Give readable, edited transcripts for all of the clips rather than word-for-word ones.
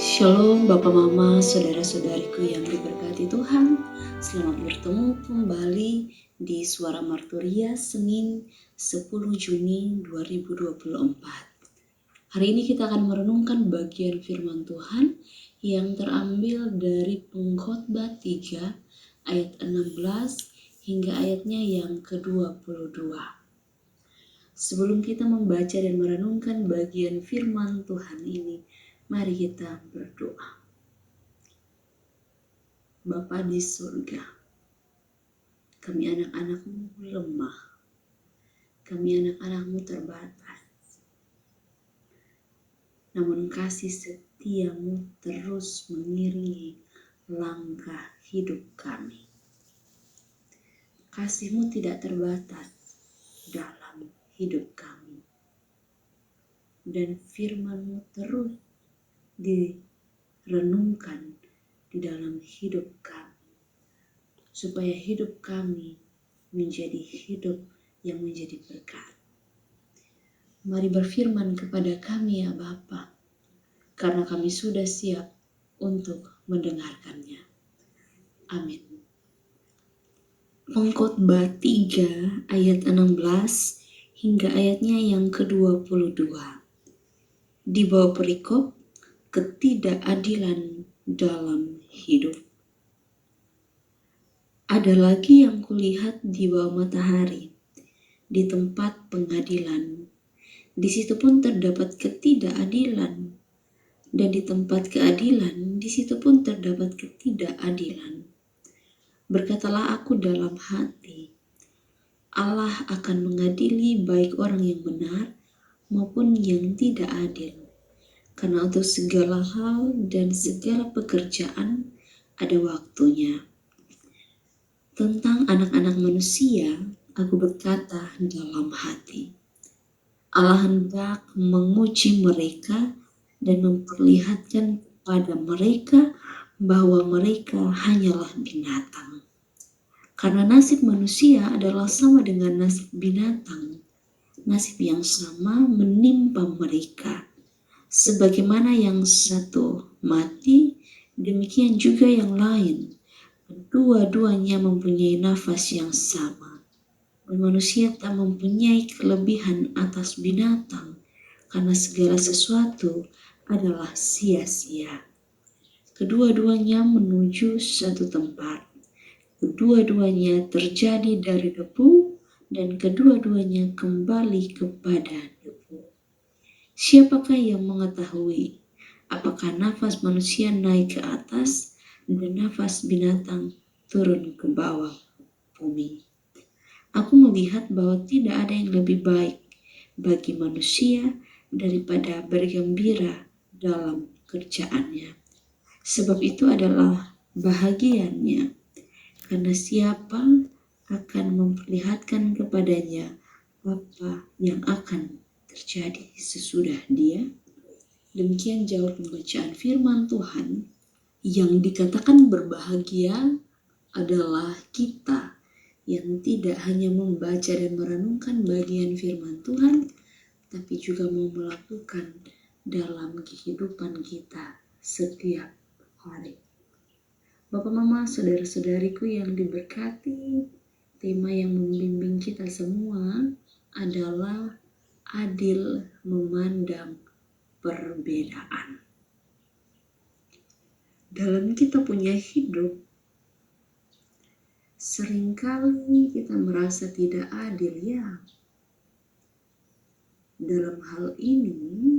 Shalom Bapak Mama, saudara-saudariku yang diberkati Tuhan. Selamat bertemu kembali di Suara Marturia Senin 10 Juni 2024. Hari ini kita akan merenungkan bagian firman Tuhan yang terambil dari Pengkhotbah 3 ayat 16 hingga ayatnya yang ke-22. Sebelum kita membaca dan merenungkan bagian firman Tuhan ini, mari kita berdoa. Bapa di surga, kami anak-anak-Mu lemah, kami anak-anak-Mu terbatas. Namun kasih setia-Mu terus mengiringi langkah hidup kami. Kasih-Mu tidak terbatas dalam hidup kami. Dan firman-Mu terus direnungkan di dalam hidup kami, supaya hidup kami menjadi hidup yang menjadi berkat. Mari berfirman kepada kami ya Bapa, karena kami sudah siap untuk mendengarkannya. Amin. Pengkhotbah 3 ayat 16 hingga ayatnya yang ke-22. Di bawah perikop ketidakadilan dalam hidup. Ada lagi yang kulihat di bawah matahari, di tempat pengadilan. Di situ pun terdapat ketidakadilan, dan di tempat keadilan, di situ pun terdapat ketidakadilan. Berkatalah aku dalam hati, Allah akan mengadili baik orang yang benar maupun yang tidak adil. Karena untuk segala hal dan segala pekerjaan ada waktunya. Tentang anak-anak manusia, aku berkata dalam hati, Allah hendak menguji mereka dan memperlihatkan kepada mereka bahwa mereka hanyalah binatang. Karena nasib manusia adalah sama dengan nasib binatang. Nasib yang sama menimpa mereka. Sebagaimana yang satu mati, demikian juga yang lain. Kedua-duanya mempunyai nafas yang sama. Dan manusia tak mempunyai kelebihan atas binatang, karena segala sesuatu adalah sia-sia. Kedua-duanya menuju satu tempat. Kedua-duanya terjadi dari debu, dan kedua-duanya kembali kepada debu. Siapakah yang mengetahui apakah nafas manusia naik ke atas dan nafas binatang turun ke bawah bumi? Aku melihat bahwa tidak ada yang lebih baik bagi manusia daripada bergembira dalam kerjaannya. Sebab itu adalah bahagiannya, karena siapa akan memperlihatkan kepadanya apa yang akan terjadi sesudah dia. Demikian jawab pembacaan firman Tuhan. Yang dikatakan berbahagia adalah kita yang tidak hanya membaca dan merenungkan bagian firman Tuhan, tapi juga mau melakukan dalam kehidupan kita setiap hari. Bapak Mama, saudara-saudariku yang diberkati, tema yang membimbing kita semua adalah adil memandang perbedaan. Dalam kita punya hidup, seringkali kita merasa tidak adil ya. Dalam hal ini,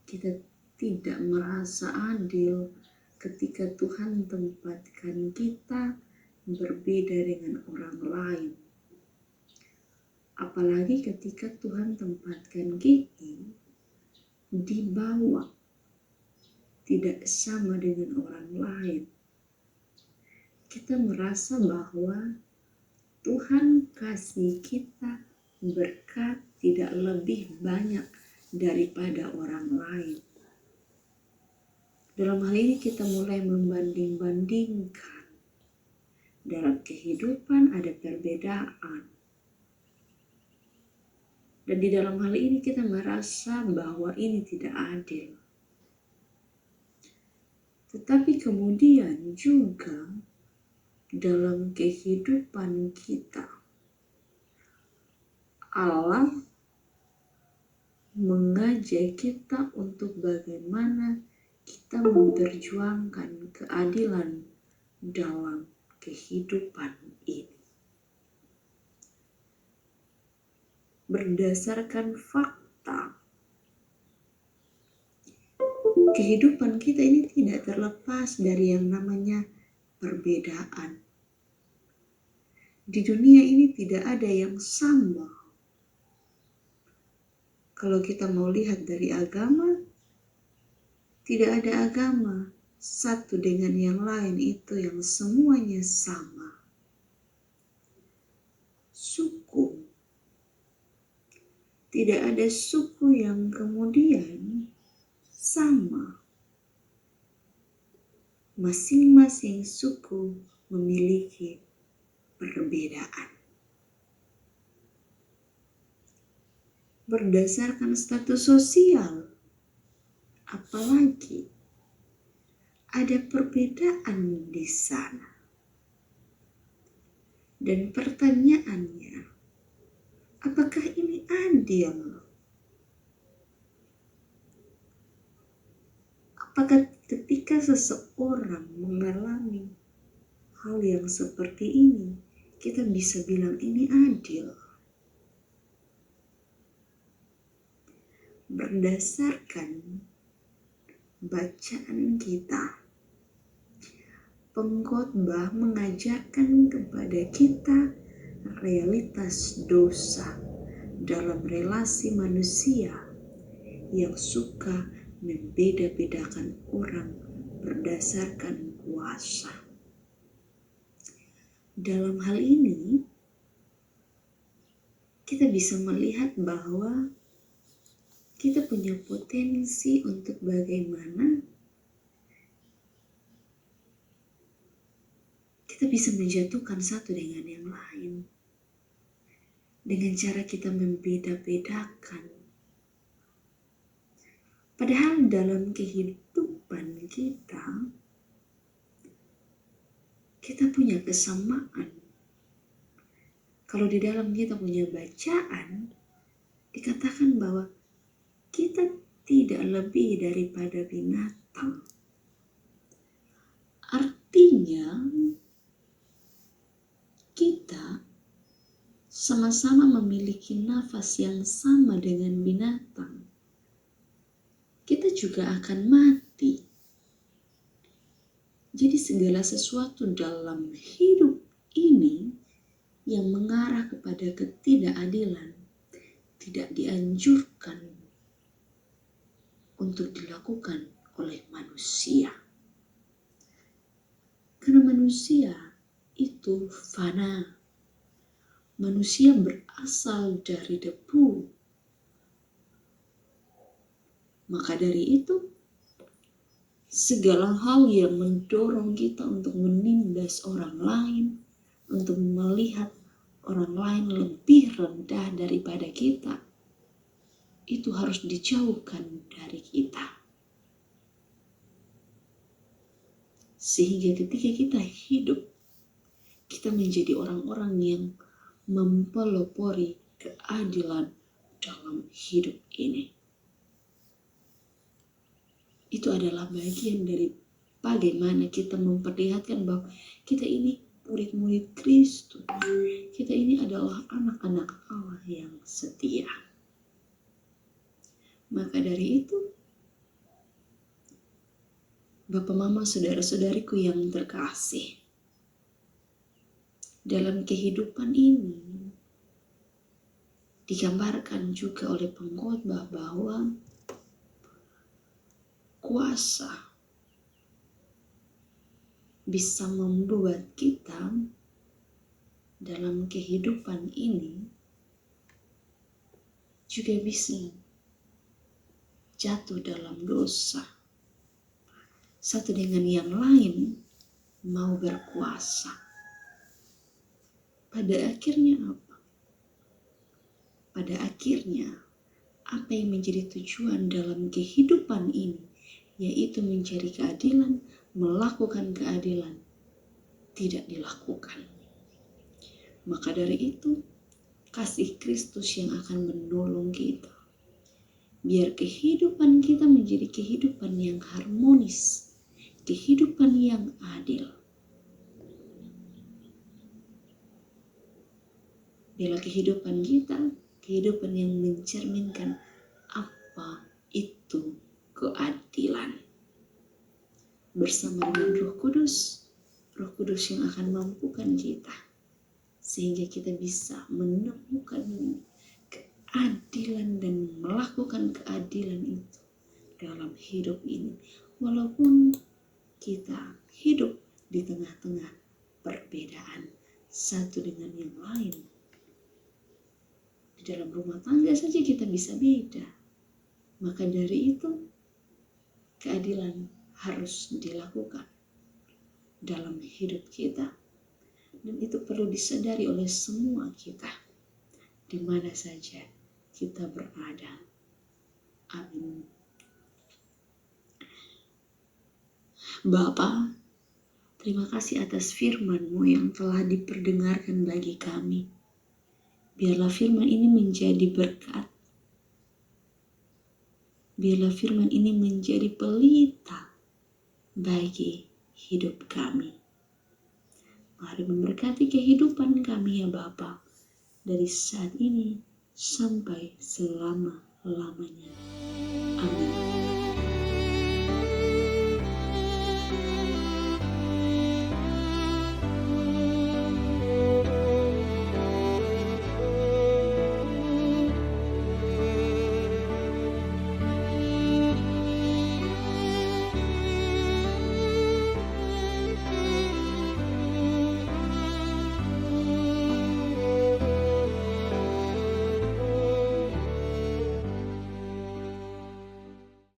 kita tidak merasa adil ketika Tuhan tempatkan kita berbeda dengan orang lain. Apalagi ketika Tuhan tempatkan kita di bawah, tidak sama dengan orang lain. Kita merasa bahwa Tuhan kasih kita berkat tidak lebih banyak daripada orang lain. Dalam hal ini kita mulai membanding-bandingkan. Dalam kehidupan ada perbedaan. Dan di dalam hal ini kita merasa bahwa ini tidak adil. tetapi kemudian juga dalam kehidupan kita, Allah mengajak kita untuk bagaimana kita memperjuangkan keadilan dalam kehidupan ini. Berdasarkan fakta, kehidupan kita ini tidak terlepas dari yang namanya perbedaan. Di dunia ini tidak ada yang sama. Kalau kita mau lihat dari agama, tidak ada agama satu dengan yang lain itu yang semuanya sama. Suku, tidak ada suku yang kemudian sama. Masing-masing suku memiliki perbedaan. Berdasarkan status sosial, apalagi ada perbedaan di sana. Dan pertanyaannya, apakah ini adil? Apakah ketika seseorang mengalami hal yang seperti ini, kita bisa bilang ini adil? Berdasarkan bacaan kita, pengkhotbah mengajarkan kepada kita realitas dosa dalam relasi manusia yang suka membeda-bedakan orang berdasarkan kuasa. Dalam hal ini, kita bisa melihat bahwa kita punya potensi untuk bagaimana kita bisa menjatuhkan satu dengan yang lain dengan cara kita membeda-bedakan. Padahal dalam kehidupan kita punya kesamaan. Kalau di dalam kita punya bacaan, dikatakan bahwa kita tidak lebih daripada binatang. Artinya, kita sama-sama memiliki nafas yang sama dengan binatang. Kita juga akan mati. Jadi segala sesuatu dalam hidup ini yang mengarah kepada ketidakadilan tidak dianjurkan untuk dilakukan oleh manusia. Karena manusia itu fana. Manusia berasal dari debu. Maka dari itu, segala hal yang mendorong kita untuk menindas orang lain, untuk melihat orang lain lebih rendah daripada kita, itu harus dijauhkan dari kita. Sehingga ketika kita hidup, kita menjadi orang-orang yang mempelopori keadilan dalam hidup ini. Itu adalah bagian dari bagaimana kita memperlihatkan bahwa kita ini murid-murid Kristus. Kita ini adalah anak-anak Allah yang setia. Maka dari itu, Bapak, Mama, saudara-saudariku yang terkasih, dalam kehidupan ini digambarkan juga oleh pengkhotbah bahwa kuasa bisa membuat kita dalam kehidupan ini juga bisa jatuh dalam dosa. Satu dengan yang lain mau berkuasa. Pada akhirnya apa? Pada akhirnya, apa yang menjadi tujuan dalam kehidupan ini yaitu mencari keadilan, melakukan keadilan, tidak dilakukan. Maka dari itu, kasih Kristus yang akan menolong kita. Biar kehidupan kita menjadi kehidupan yang harmonis, kehidupan yang adil. Bila kehidupan kita, kehidupan yang mencerminkan apa itu keadilan. Bersama dengan Roh Kudus yang akan mampukan kita. Sehingga kita bisa menemukan keadilan dan melakukan keadilan itu dalam hidup ini. Walaupun kita hidup di tengah-tengah perbedaan satu dengan yang lain. Di dalam rumah tangga saja kita bisa beda. Maka dari itu, keadilan harus dilakukan dalam hidup kita. Dan itu perlu disadari oleh semua kita, di mana saja kita berada. Amin. Bapa, terima kasih atas firman-Mu yang telah diperdengarkan bagi kami. Biarlah firman ini menjadi berkat. Biarlah firman ini menjadi pelita bagi hidup kami. Mari memberkati kehidupan kami ya Bapa, dari saat ini sampai selama-lamanya.